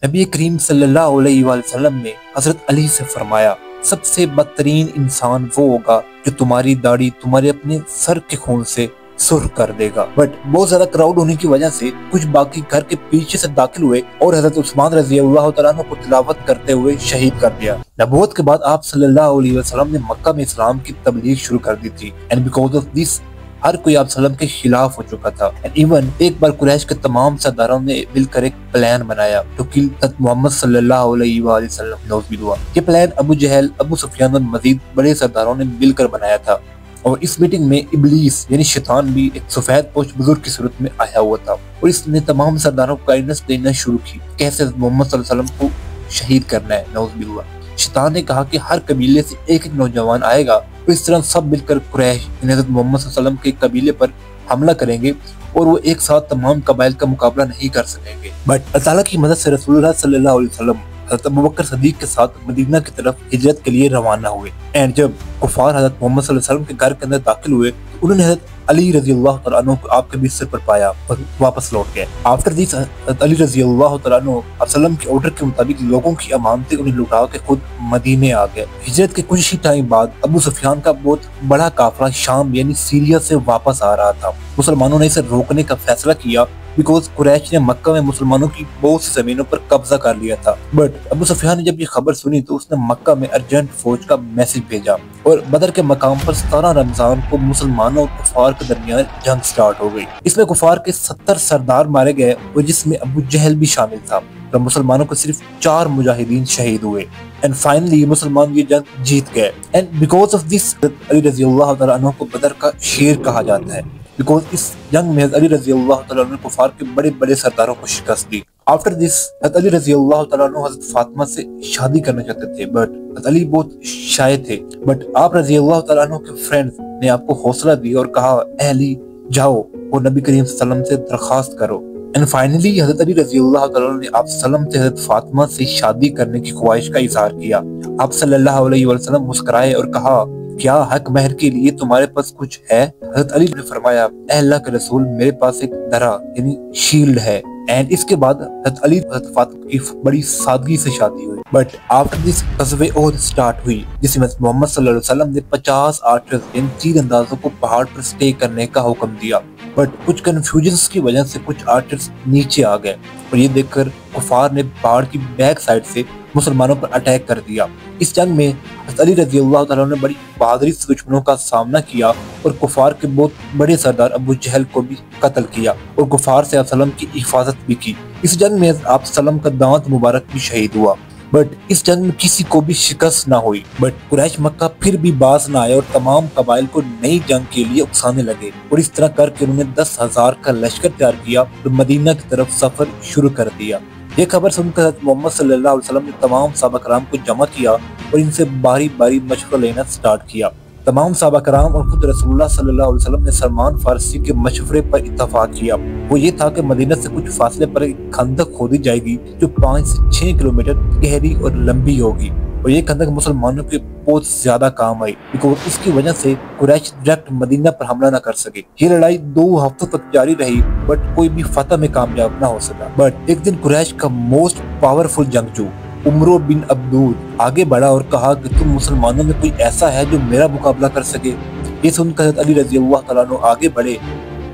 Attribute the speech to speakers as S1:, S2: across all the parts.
S1: नबी करीम सल्लल्लाहु अलैहि वसल्लम ने हजरत अली से फरमाया, सबसे बदतरीन इंसान वो होगा जो तुम्हारी दाढ़ी तुम्हारे अपने सर के खून से सुर्ख कर देगा। बट बहुत ज्यादा क्राउड होने की वजह से कुछ बाकी घर के पीछे से दाखिल हुए और हजरत उस्मान रजी अल्लाह तआला अन्हु को तिलावत करते हुए शहीद कर दिया। नबूवत के बाद आप सल्लल्लाहु अलैहि वसल्लम ने मक्का में इस्लाम की तबलीग शुरू कर दी थी एंड बिकॉज ऑफ दिस हर कोई आप सल्लम के खिलाफ हो चुका था। एंड इवन एक बार कुरैश के तमाम सरदारों ने मिलकर एक प्लान बनाया टू किल मोहम्मद सल्लल्लाहु अलैहि वसल्लम। नौज़ुबिल्लाह, ये प्लान अबू जहल, अबू सुफियान और मजीद बड़े सरदारों ने मिलकर बनाया था। और इस मीटिंग में इब्लीस यानी शैतान भी एक सफेद पोश बुजुर्ग की सूरत में आया हुआ था और इसने तमाम सरदारों को गाइडेंस देना शुरू की कैसे मोहम्मद सल्लल्लाहु अलैहि वसल्लम को शहीद करना है। नौज़ुबिल्लाह, शैतान ने कहा कि हर कबीले से एक एक नौजवान आएगा और इस तरह सब मिलकर कुरैश हज़रत मोहम्मद सल्लल्लाहु अलैहि वसल्लम के कबीले पर हमला करेंगे और वो एक साथ तमाम कबाइल का मुकाबला नहीं कर सकेंगे। बट अल्लाह ताला की मदद से रसूलुल्लाह सल्लल्लाहु अलैहि वसल्लम हज़रत अबू बकर सदीक के साथ मदीना की तरफ हिजरत के लिए रवाना हुए। एंड जब कुफार हज़रत मोहम्मद सल्लल्लाहु अलैहि वसल्लम के घर के अंदर दाखिल हुए तो उन्होंने हज़रत अली रजी अल्लाह तआला अन्हु को आपके बिस्तर पर पाया और वापस लौट गए। आफ्टर दिस हज़रत अली रजी अल्लाह तआला अन्हु आप सल्लम के ऑर्डर के मुताबिक लोगों की अमानतें उन्हें लुटा के खुद मदीने आ गए। हिजरत के कुछ ही टाइम बाद अबू सुफियान का बहुत बड़ा काफिला शाम यानी सीरिया से वापस आ रहा था। मुसलमानों ने इसे रोकने का फैसला किया बिकॉज कुरैश ने मक्का में मुसलमानों की बहुत सी जमीनों पर कब्जा कर लिया था। बट अबू सुफियान ने जब ये खबर सुनी तो उसने मक्का में अर्जेंट फौज का मैसेज भेजा और बदर के मकाम पर 17 रमजान को मुसलमानों और कुफार के दरमियान जंग स्टार्ट हो गई। इसमें कुफार के 70 सरदार मारे गए और जिसमें अबू जहल भी शामिल था और मुसलमानों को सिर्फ 4 मुजाहिदीन शहीद हुए। एंड फाइनली मुसलमान ये जंग जीत गए। And because of this Ali रजी अल्लाह तआला अन्हु को बदर का शेर कहा जाता है बिकॉज इस जंग में अली रजी अल्लाह तआला अन्हु ने कुफार के बड़े बड़े सरदारों को शिकस्त दी। आफ्टर दिस अली रजी अल्लाह तआला अन्हु हज़रत फातिमा से शादी करना चाहते थे बट अली बहुत शाय थे। बट आप रजी अल्लाह तआला अन्हु के फ्रेंड्स ने आपको हौसला दिया और कहा अली जाओ और नबी करीम सल्लल्लाहु अलैहि वसल्लम से दरखास्त करो। एंड फाइनली हज़रत अली रजी अल्लाह तआला अन्हु ने आप सल्लम से हज़रत फातिमा से शादी करने की ख्वाहिश का इजहार किया। आप सल्लल्लाहु अलैहि वसल्लम मुस्कुराए और कहा क्या हक महर के लिए तुम्हारे पास कुछ है? हज़रत अली ने फरमाया अल्लाह के रसूल मेरे पास एक दरा यानी शील्ड है। एंड इसके बाद हज़रत अली हज़रत फातिमा की बड़ी सादगी से शादी हुई। बट आफ्टर दिस ग़ज़वे ओहद स्टार्ट हुई जिसमें मोहम्मद सल्लल्लाहु अलैहि वसल्लम ने 50 आर्चर्स यानी तीर अंदाजों को पहाड़ पर स्टे करने का हुक्म दिया। बट कुछ कंफ्यूजन की वजह से कुछ आर्चर्स नीचे आ गए और ये देखकर कुफार ने पहाड़ की बैक साइड से मुसलमानों पर अटैक कर दिया। इस जंग में अली रजी अल्लाह तआला ने बड़ी बहादुरी से दुश्मनों का सामना किया और कुफार के बहुत बड़े सरदार अबू जहल को भी कत्ल किया और कुफार से आप सल्लम की हिफाजत भी की। इस जंग में आप सल्लम का दांत मुबारक भी शहीद हुआ। बट इस जंग में किसी को भी शिकस्त ना हुई। बट कुरैश मक्का फिर भी बाज न आए और तमाम कबाइल को नई जंग के लिए उकसाने लगे और इस तरह करके उन्होंने 10,000 का लश्कर तैयार किया और मदीना की तरफ सफर शुरू कर दिया। ये खबर सुनकर मोहम्मद सल्लल्लाहु अलैहि वसल्लम ने तमाम सहाबा कराम को जमा किया और इनसे बारी बारी मशवरा लेना स्टार्ट किया। तमाम सहाबा कराम और खुद रसूलुल्लाह सल्लल्लाहु अलैहि वसल्लम ने सलमान फारसी के मशवरे पर इत्तफाक किया। वो ये था कि मदीना से कुछ फासले पर एक खंदक खोदी जाएगी जो 5 से 6 किलोमीटर गहरी और लंबी होगी और ये खंदक मुसलमानों के बहुत ज्यादा काम आई बिकॉज उसकी वजह से कुरैश डायरेक्ट मदीना पर हमला न कर सके। ये लड़ाई 2 हफ्तों तक जारी रही बट कोई भी फतह में कामयाब न हो सका। बट एक दिन कुरैश का मोस्ट पावरफुल जंगजू उमरो बिन अब्दूल आगे बढ़ा और कहा कि तुम मुसलमानों में कोई ऐसा है जो मेरा मुकाबला कर सके। ये सुनकर अली रजी अल्लाह तआला अन्हु आगे बढ़े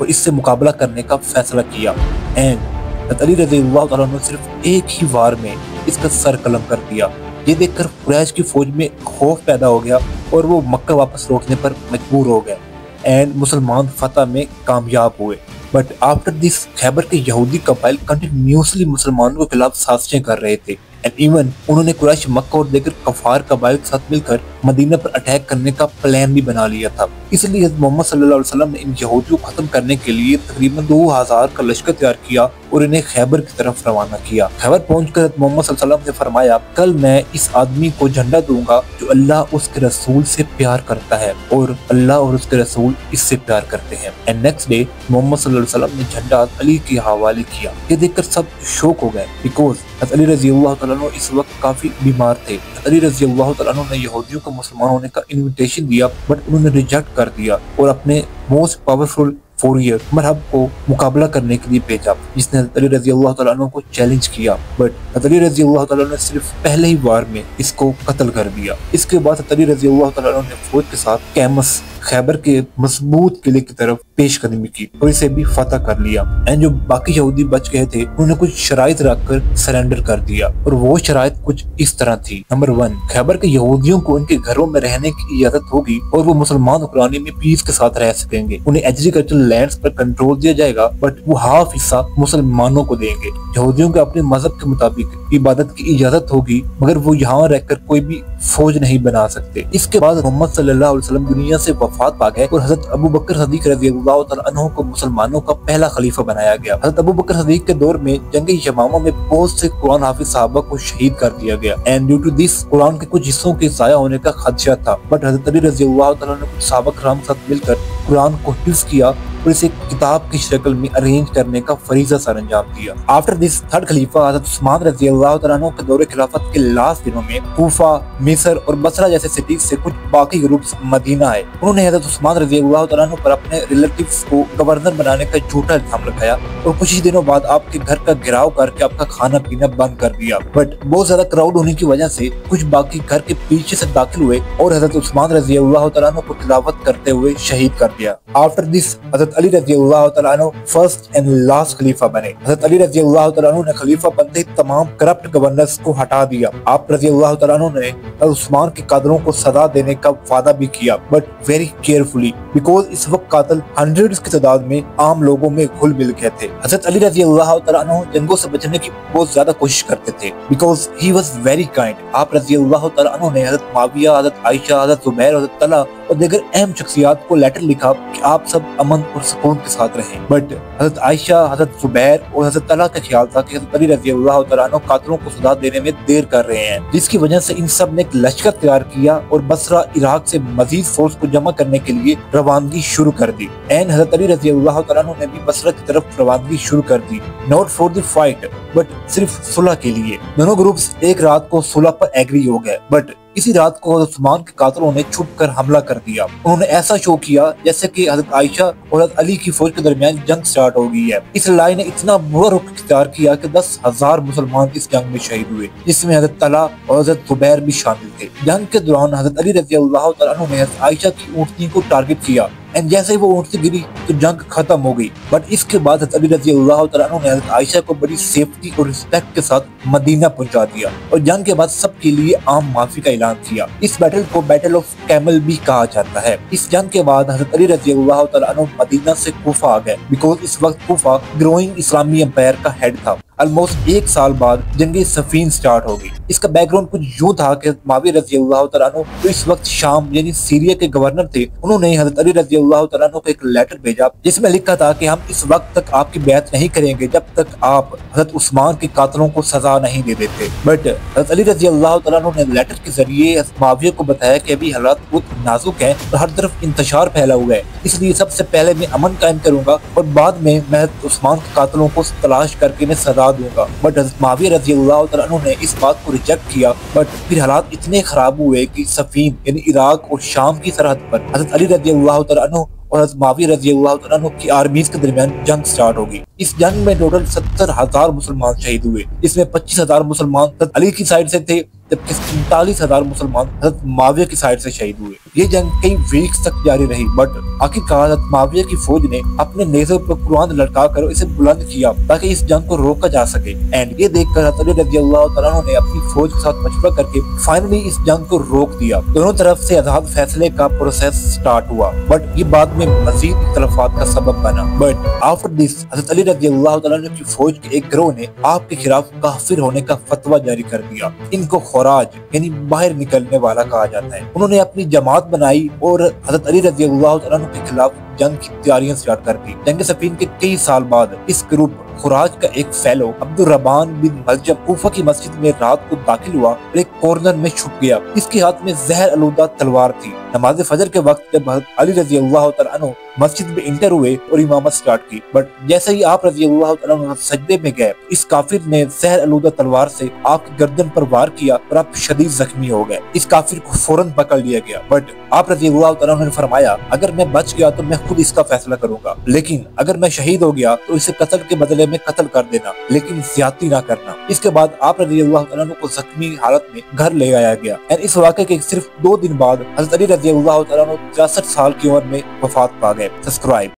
S1: और इससे मुकाबला करने का फैसला किया। एंड अली रजी अल्लाह तआला अन्हु सिर्फ एक ही वार में इसका सर कलम कर दिया। ये देखकर कुरैश की फौज में खौफ पैदा हो गया और वो मक्का वापस लौटने पर मजबूर हो गए एंड मुसलमान फतह में कामयाब हुए। बट आफ्टर दिस खैबर के यहूदी कबाइल कंटिन्यूसली मुसलमानों के खिलाफ साजिशें कर रहे थे एंड इवन उन्होंने कुरैश मक्का और देकर कफार कबाइल के साथ मिलकर मदीना पर अटैक करने का प्लान भी बना लिया था। इसलिए मोहम्मद सल्लल्लाहु अलैहि वसल्लम ने इन यहूदियों को खत्म करने के लिए तकरीबन 2000 का लश्कर तैयार किया और इन्हें खैबर की तरफ रवाना किया। खैबर पहुंचकर मोहम्मद सल्लल्लाहु अलैहि वसल्लम ने फरमाया कल मैं इस आदमी को झंडा दूंगा जो अल्लाह उसके रसूल से प्यार करता है और अल्लाह और उसके रसूल इससे प्यार करते हैं। एंड नेक्स्ट डे मोहम्मद सल्लल्लाहु अलैहि वसल्लम ने झंडा अली के हवाले किया। ये देखकर सब शौक हो गए बिकॉज अली रजी अल्लाह तआला अन्हु इस वक्त काफी बीमार थे। अली रजी अल्लाह तआला अन्हु ने यहूदियों को मुसलमान होने का इनविटेशन दिया बट उन्होंने रिजेक्ट कर दिया और अपने मोस्ट पावरफुल फोरियर मरहब को मुकाबला करने के लिए भेजा, जिसने हज़रत अली रज़ी अल्लाह तआला अन्हु को चैलेंज किया, बट हज़रत अली रज़ी अल्लाह तआला अन्हु ने सिर्फ पहले ही वार में इसको कत्ल कर दिया। इसके बाद हज़रत अली रज़ी अल्लाह तआला अन्हु ने फौज के साथ कैमस खैबर के मजबूत किले की तरफ पेशकदमी की और इसे भी फतह कर लिया। एंड जो बाकी यहूदी बच गए थे उन्होंने कुछ शराइत रखकर सरेंडर कर दिया, और वो शराइत कुछ इस तरह थी। नंबर 1, खैबर के यहूदियों को उनके घरों में रहने की इजाजत होगी और वो मुसलमान हुक्मरानी में पीस के साथ रह सकेंगे। उन्हें एग्रीकल्चरल लैंड्स पर कंट्रोल दिया जाएगा, बट वो हाफ हिस्सा मुसलमानों को देंगे। यहूदियों को अपने मजहब के मुताबिक इबादत की इजाजत होगी, मगर वो यहाँ रहकर कोई भी फौज नहीं बना सकते। इसके बाद मोहम्मद सल्लल्लाहु अलैहि वसल्लम दुनिया से वफात पा गए और हजरत अबू बकर सदीक रज़ी अल्लाह तआला अन्हु को मुसलमानों का पहला खलीफा बनाया गया। हजरत अबू बकर सदीक के दौर में जंग यमामा में बहुत से कुरान हाफिज सहाबा को शहीद कर दिया गया, and due to this Quran के कुछ हिस्सों के ज़ाया होने का खदशा था। बट हजरत अली रज़ी अल्लाह तआला ने कुछ सहाबा किराम के साथ मिलकर कुरान को हिफ्ज़ किया और इसे किताब की शक्ल में अरेंज करने का फरीजा सर अंजाम दिया। आफ्टर दिस थर्ड खलीफा हजरत उस्मान रज़ी अल्लाह तआला अन्हु के दौरे खिलाफत के लास्ट दिनों में कूफा, मिस्र और बसरा जैसे सिटीज से कुछ बाकी ग्रुप्स मदीना आए। उन्होंने हजरत उस्मान रज़ी अल्लाह तआला अन्हु पर अपने रिलेटिव्स को गवर्नर बनाने का झूठा इल्जाम लगाया और कुछ ही दिनों बाद आपके घर का घेराव करके आपका खाना पीना बंद कर दिया। बट बहुत ज्यादा क्राउड होने की वजह से कुछ बाकी घर के पीछे से दाखिल हुए और हजरत उस्मान रज़ी अल्लाह तआला अन्हु को तिलावत करते हुए शहीद कर दिया। आफ्टर दिस हजरत अली रज़ी अल्लाह तआला अन्हु फर्स्ट एंड लास्ट खलीफा बने। हजरत अली रज़ी अल्लाह तआला अन्हु ने खलीफा बनते ही तमाम करप्ट गवर्नर्स को हटा दिया। आप रज़ी अल्लाह तआला अन्हु ने उस्मान के कातलों को सजा देने का वादा भी किया, बट वेरी केयरफुली, बिकॉज इस वक्त कातिल हंड्रेड्स की तादाद में आम लोगों में घुल मिल गए थे। हजरत अली रज़ी अल्लाह तआला अन्हु जंगों से बचने की बहुत ज्यादा कोशिश करते थे, because he was very kind. आप रज़ी अल्लाह तआला अन्हु ने हजरत माविया, हजरत आयशा, हजरत जुबैर, हजरत तला और दीगर अहम शख्सियात को लेटर लिखा कि आप सब अमन और सुकून के साथ रहें। बट हजरत आयशा, हजरत जुबैर और हजरत तला का ख्याल था कि हजरत अली रज़ी अल्लाह तआला अन्हु कातिलों को सजा देने में देर कर रहे हैं, जिसकी वजह से इन सब ने एक लश्कर तैयार किया और बसरा इराक से मजीद फोर्स को जमा करने के लिए रवानगी शुरू कर दी। एंड हजरत अली रज़ी अल्लाह तआला अन्हु ने भी बसरा की तरफ रवानगी शुरू कर दी, not for the fight but सिर्फ सुलह के लिए। दोनों ग्रुप्स एक रात को सुलह पर एग्री हो गए, बट इसी रात को हजरत उस्मान के कातिलों ने छुपकर हमला कर दिया। उन्होंने ऐसा शो किया जैसे कि हजरत आयशा और हजरत अली की फौज के दरमियान जंग स्टार्ट हो गई है। इस लड़ाई ने इतना बुरा रुख इख्तियार किया कि 10,000 मुसलमान इस जंग में शहीद हुए, जिसमें हजरत तला और हजरत जुबैर भी शामिल थे। जंग के दौरान हजरत अली रज़ी अल्लाह तआला अन्हु ने हजरत आयशा की ऊँटनी को टारगेट किया, एंड जैसे ही वो ऊँटनी गिरी तो जंग खत्म हो गई। बट इसके बाद हजरत अली रज़ी अल्लाह तआला अन्हु ने हजरत आयशा को बड़ी सेफ्टी और रिस्पेक्ट के साथ मदीना पहुंचा दिया और जंग के बाद सबके लिए आम माफी का ऐलान किया। इस बैटल को बैटल ऑफ कैमल भी कहा जाता है। इस जंग के बाद हजरत अली रज़ी अल्लाह तआला अन्हु मदीना से कूफा आ गए, बिकॉज इस वक्त कूफा ग्रोइंग इस्लामी एम्पायर का हेड था। ऑलमोस्ट 1 साल बाद जंग सफीन स्टार्ट हो गई। इसका बैकग्राउंड कुछ यूं था कि माविया रज़ी अल्लाह तआला अन्हु जो इस वक्त शाम यानी सीरिया के गवर्नर थे, उन्होंने हजरत अली रज़ी अल्लाह तआला अन्हु को एक लेटर भेजा जिसमें लिखा था कि हम इस वक्त तक आपकी बैत नहीं करेंगे जब तक आप हजरत उस्मान के कातिलों को सजा नहीं दे देते। बट हजरत अली रज़ी अल्लाह तआला अन्हु ने लेटर के जरिए माविया को बताया कि अभी हालात बहुत नाजुक हैं और हर तरफ इंतशार फैला हुआ है, इसलिए सबसे पहले मैं अमन कायम करूंगा और बाद में मैं हजरत उस्मान के कातिलों को तलाश करके मैं सजा दूंगा। बट हजरत माविया रज़ी अल्लाह तआला अन्हु ने इस बात को रिजेक्ट किया। बट फिर हालात इतने खराब हुए कि सफीन यानी इराक और शाम की सरहद पर हजरत अली रज़ी अल्लाह तआला अन्हु और हजरत माविया रज़ी अल्लाह तआला अन्हु की आर्मीज के दरमियान जंग स्टार्ट होगी। इस जंग में टोटल 70,000 मुसलमान शहीद हुए, इसमें 25,000 मुसलमान हजरत अली की साइड से थे, जबकि 45,000 मुसलमान हजरत माविया की साइड से शहीद हुए। ये जंग कई वीक्स तक जारी रही, बट आखिरकार हजरत माविया की फौज ने अपने नेज़े पर कुरान लटका कर इसे बुलंद किया ताकि इस जंग को रोका जा सके। एंड ये देखकर हजरत अली रज़ी अल्लाह तआला अन्हु ने अपनी फौज के साथ मशवरा करके फाइनली इस जंग को रोक दिया। दोनों तरफ से आजाद फैसले का प्रोसेस स्टार्ट हुआ, बट ये बाद में मजीद इख्तलाफात का सबब बना। बट आफ्टर दिस हजरत अली रज़ी अल्लाह तआला अन्हु की फौज के एक गिरोह ने आपके खिलाफ काफिर होने का फतवा जारी कर दिया। इनको खुराज यानी बाहर निकलने वाला कहा जाता है। उन्होंने अपनी जमात बनाई और हजरत अली रज़ी अल्लाह तआला अन्हु के खिलाफ जंग की तैयारियां स्टार्ट कर दी। जंग सफीन के कई साल बाद इस ग्रुप खुराज का एक फेलो अब्दुर्रहमान बिन मलजम कूफा की मस्जिद में रात को दाखिल हुआ और एक कॉर्नर में छुप गया। इसके हाथ में जहर आलूदा तलवार थी। नमाज फजर के वक्त जब हज़रत अली रज़ी अल्लाह तआला अन्हु मस्जिद में इंटर हुए और इमामत स्टार्ट की, बट जैसे ही आप रज़ी अल्लाह तआला अन्हु सजदे में गए, इस काफिर ने जहर आलूदा तलवार से आपकी गर्दन पर वार किया और आप शदीद जख्मी हो गए। इस काफिर को फौरन पकड़ लिया गया, बट आप रज़ी अल्लाह तआला अन्हु ने फरमाया, अगर मैं बच गया तो मैं खुद इसका फैसला करूंगा, लेकिन अगर मैं शहीद हो गया तो इसे कत्ल के बदले में कत्ल कर देना, लेकिन ज्यादती ना करना। इसके बाद आप रज़ी अल्लाह तआला अन्हु को जख्मी हालत में घर ले आया गया। और इस वाक़े के सिर्फ 2 दिन बाद हज़रत अली रज़ी अल्लाह तआला अन्हु 63 साल की उम्र में वफात पा गए। सब्सक्राइब।